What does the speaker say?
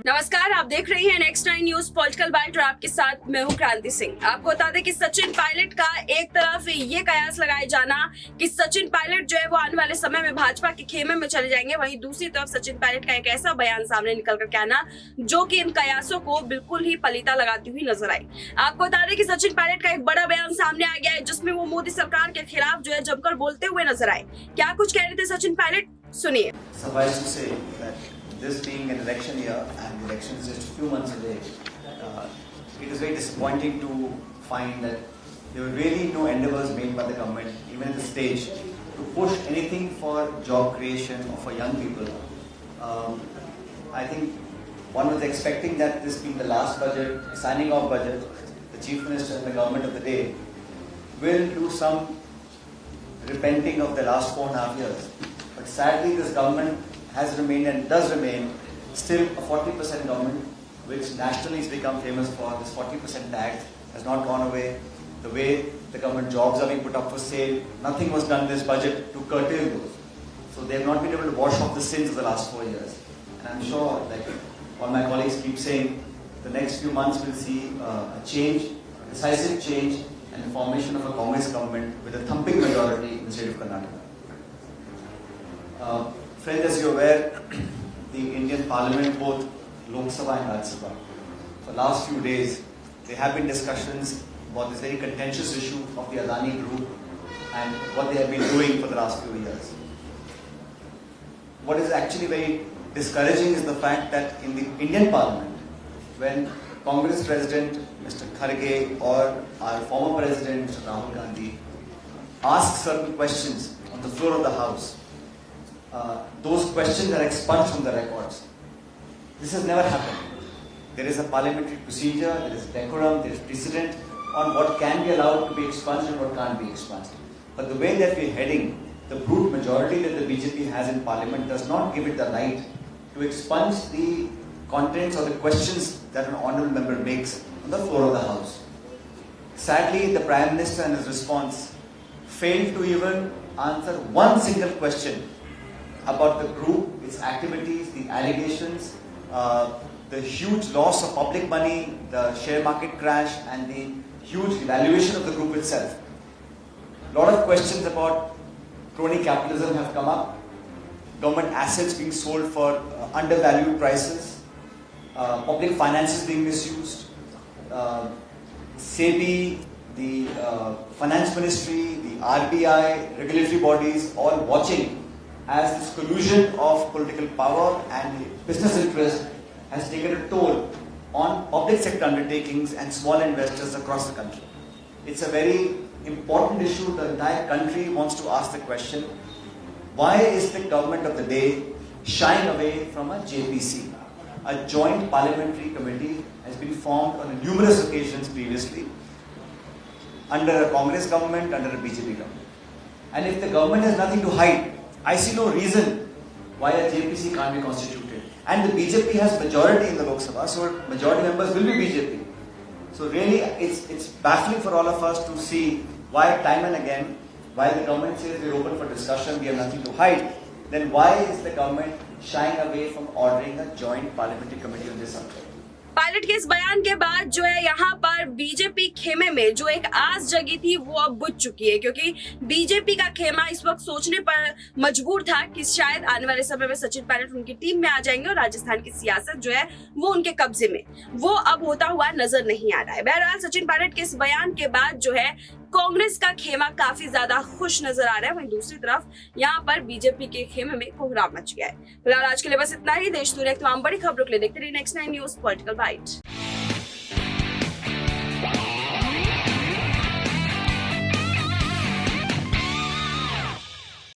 नमस्कार, आप देख रहे हैं नेक्स्ट 9 न्यूज पॉलिटिकल बाइट और आपके साथ मैं हूं क्रांति सिंह। आपको बता दें कि सचिन पायलट का एक तरफ ये कयास लगाए जाना कि सचिन पायलट जो है वो आने वाले समय में भाजपा के खेमे में चले जाएंगे, वहीं दूसरी तरफ सचिन पायलट का एक ऐसा बयान सामने निकल कर के आना जो कि इन कयासों को बिल्कुल ही पलीता लगाती हुई नजर आई। आपको बता दें कि सचिन पायलट का एक बड़ा बयान सामने आ गया है जिसमें वो मोदी सरकार के खिलाफ जो है जमकर बोलते हुए नजर आए। क्या कुछ कह रहे थे सचिन पायलट, सुनिए। This being an election year and the election is just a few months away, it is very disappointing to find that there were really no endeavours made by the government, even at the stage, to push anything for job creation or for young people. I think one was expecting that this being the last budget, signing off budget, the Chief Minister and the government of the day will do some repenting of the last 4.5 years. But sadly, this government has remained and does remain still a 40% government, which nationally has become famous for. This 40% tax has not gone away. The way the government jobs are being put up for sale, nothing was done in this budget to curtail those. So they have not been able to wash off the sins of the last 4 years. And I'm sure, like all my colleagues keep saying, the next few months will see a change, a decisive change, and the formation of a Congress government with a thumping majority in the state of Karnataka. Friends, as you're aware, the Indian Parliament, both Lok Sabha and Rajya Sabha, for the last few days, there have been discussions about this very contentious issue of the Adani Group and what they have been doing for the last few years. What is actually very discouraging is the fact that in the Indian Parliament, when Congress President Mr. Kharge or our former President Mr. Rahul Gandhi ask certain questions on the floor of the House, those questions are expunged from the records. This has never happened. There is a parliamentary procedure, there is decorum, there is precedent on what can be allowed to be expunged and what can't be expunged. But the way that we're heading, the brute majority that the BJP has in parliament does not give it the right to expunge the contents or the questions that an honourable member makes on the floor of the House. Sadly, the Prime Minister in his response failed to even answer one single question about the group, its activities, the allegations, the huge loss of public money, the share market crash, and the huge evaluation of the group itself. A lot of questions about crony capitalism have come up, government assets being sold for undervalued prices, public finances being misused, SEBI, the Finance Ministry, the RBI, regulatory bodies all watching as this collusion of political power and business interest has taken a toll on public sector undertakings and small investors across the country. It's a very important issue. The entire country wants to ask the question, why is the government of the day shying away from a JPC? A joint parliamentary committee has been formed on numerous occasions previously under a Congress government, under a BJP government. And if the government has nothing to hide, I see no reason why a JPC can't be constituted. And the BJP has majority in the Lok Sabha, so majority members will be BJP. So really, it's baffling for all of us to see why time and again, while the government says we're open for discussion, we have nothing to hide, then why is the government shying away from ordering a joint parliamentary committee on this subject? Pilot के इस बयान के बाद जो है यहाँ पर BJP खेमे में जो एक आस जगी थी वो अब बुझ चुकी है, क्योंकि बीजेपी का खेमा इस वक्त सोचने पर मजबूर था कि शायद आने वाले समय में सचिन पायलट उनकी टीम में आ जाएंगे और राजस्थान की सियासत जो है वो उनके कब्जे में, वो अब होता हुआ नजर नहीं आ रहा है। बहरहाल सचिन पायलट के इस बयान के बाद जो है कांग्रेस का खेमा काफी ज्यादा खुश नजर आ रहा है, वहीं दूसरी तरफ यहाँ पर बीजेपी के खेमे में कोहराम मच गया है। फिलहाल आज के लिए बस इतना ही। देश दुनिया की तमाम बड़ी खबरों के लिए देखते रहिए नेक्स्ट 9 न्यूज पॉलिटिकल बाइट।